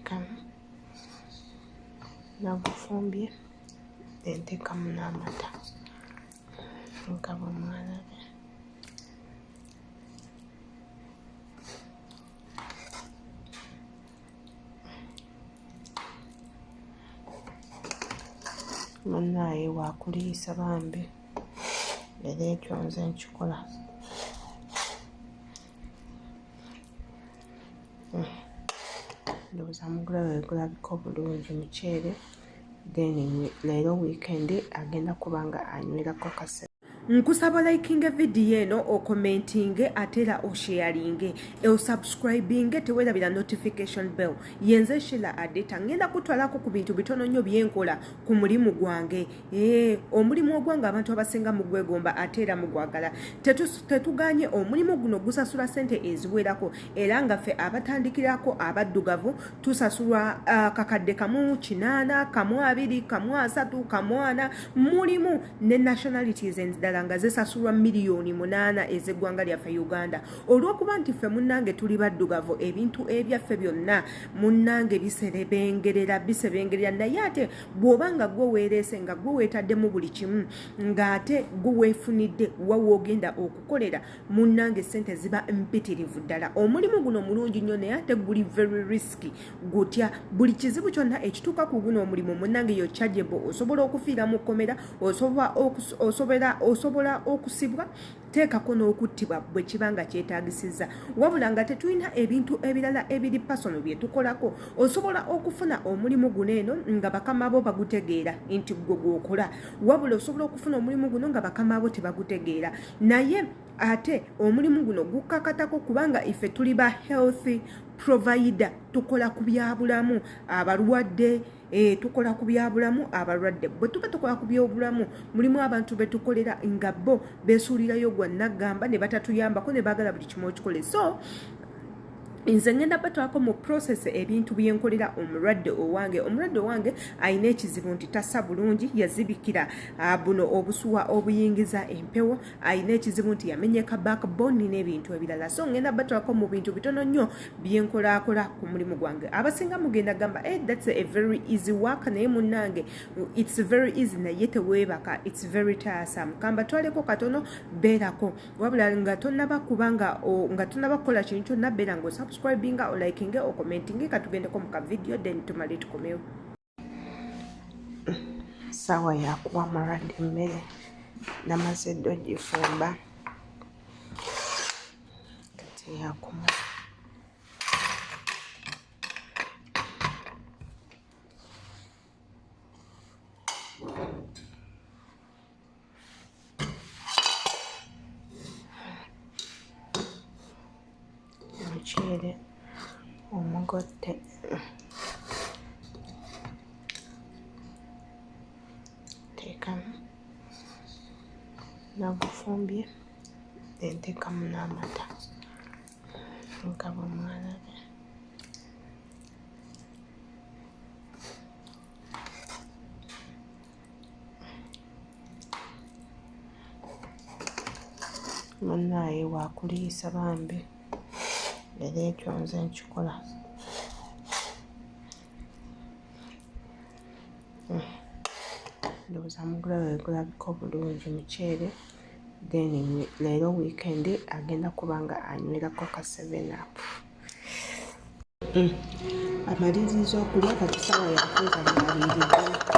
nteekamu nabufumbye nteekamu n'amata nga bwe mwalabye. Munnaye waakuliisa bambi era ekyo nze nkikola. Ndowooza mugula gulabika obulungi muceere. Then leero weekend agenda kuba nga anywerako kasera. Nkusaba likinge video eno, okomentinge ate era osharinge, osubscribinge tewerabira notification bell. Yenze Sheila Adeta ngenda kutwalako ku bintu bitono nnyo byenkola ku mulimu gwange. Omulimu ogwange abantu abasinga mugwegomba ate era mugwagala. Tetuganye omulimu guno gusasula sente eziwerako era nga ffe abatandikirako abaddugavu tusasulwa kakadde kamu 8, kamu 2, kamu 3, kamu 4 mulimu ne nationalities endala nga zisasulwa miliyoni 8 ez'eggwanga lyaffe Uganda. Olw'okuba nti ffe munnange tuli baddugavu ebintu ebyaffe byonna munnange bisebengerera naye ate bw'oba nga gwe weereese nga gwe weetaddemu buli kimu ng'ate gwe weefunidde wa woogenda okukolera munnange sente ziba mpitirivu ddala. Omulimu guno mulungi nnyo naye ate guli very risky. Gutya buli kizibu kyonna ekituuka ku guno omulimu munnange yo chargeable. Osobola okufiira mu kkomera, osobola okusibwa, teekako n'okuttibwa bwe kibanga kyetaagisizza. Wabula nga tetulina ebintu ebirala ebiri personal bye tukolako, osobola okufuna omulimu guno eno nga bakama bo bagutegeera nti gwe gwokola. Wabula osobola okufuna omulimu guno nga bakama bo tebagutegeera. Naye ate omulimu guno gukakatako kubanga ife tuli ba healthy provider. Tukola ku byabulamu abalwadde, tukola ku byabulamu abalwadde. Bwe tuba tukola ku byobulamu mulimu abantu betukolera nga bo beesuulirayo gwa naggamba ne batatuyambako ne baagala buli kimu okikole. So nze ngenda batwako mu process ebintu byenkolera omulwadde owange. Omulwadde owange alina ekizibu nti tassa bulungi, yazibikira buno obusuwa obuyingiza empewo, alina ekizibu nti yamenyeka backbone n'ebintu ebirala. So ngenda batwako mu bintu bitono nnyo byenkolaakola ku mulimu gwange. Abasinga mugenda gamba that's a very easy work, naye munnange it's very easy naye teweebaka, it's very tiresome. Kamba twaleko katono beerako, wabula nga tonnaba kubanga nga tonnaba kukola kintu kyonna beera nga subscribing or liking or commenting katugendeko mu ka video then tumale tukomewo. Sawa ya kuwa maradi mmere namaze dogifumba kati ya kuma muceere omugotte teekamu nagufumbye nteekamu n'amata nga bwe mwalabye. Munnaye waakuliisa bambi era ekyo nze nkikola. Ndowooza mugula gulabika obulungi muceere. Then leero weekend agenda kuba nga anywerako ka 7up. Amaliriza okulya kati sawa yakweza ng'aliiriddwa.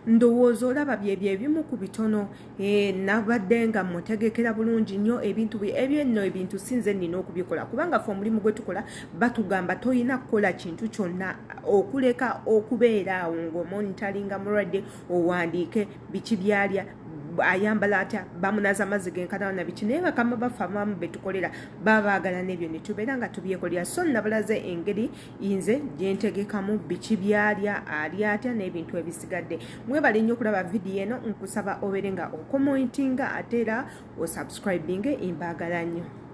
ndowooza olaba byebyo ebimu ku bitono nabadde nga mutegekera bulungi nnyo ebintu ebyenno ebintu sinze nnina okubikola kubanga fe omulimu gwe tukola batugamba toyina kukola kintu kyonna okuleka okubeera awo ng'omonitalinga mulwadde owandiike biki byalya ayambala atya bamunaza amazzi genkana na biki naye bakama bafe abamu betukolera baba baagala n'ebyo ne tubeera nga tubyekolera so nabalaze engeri nze gyentegekamu biki byalya alya atya n'ebintu ebisigadde mwebale nnyo okulaba vidiyo eno nkusaba obeere nga okomentinga ate era osubscribinge embaagala nnyo.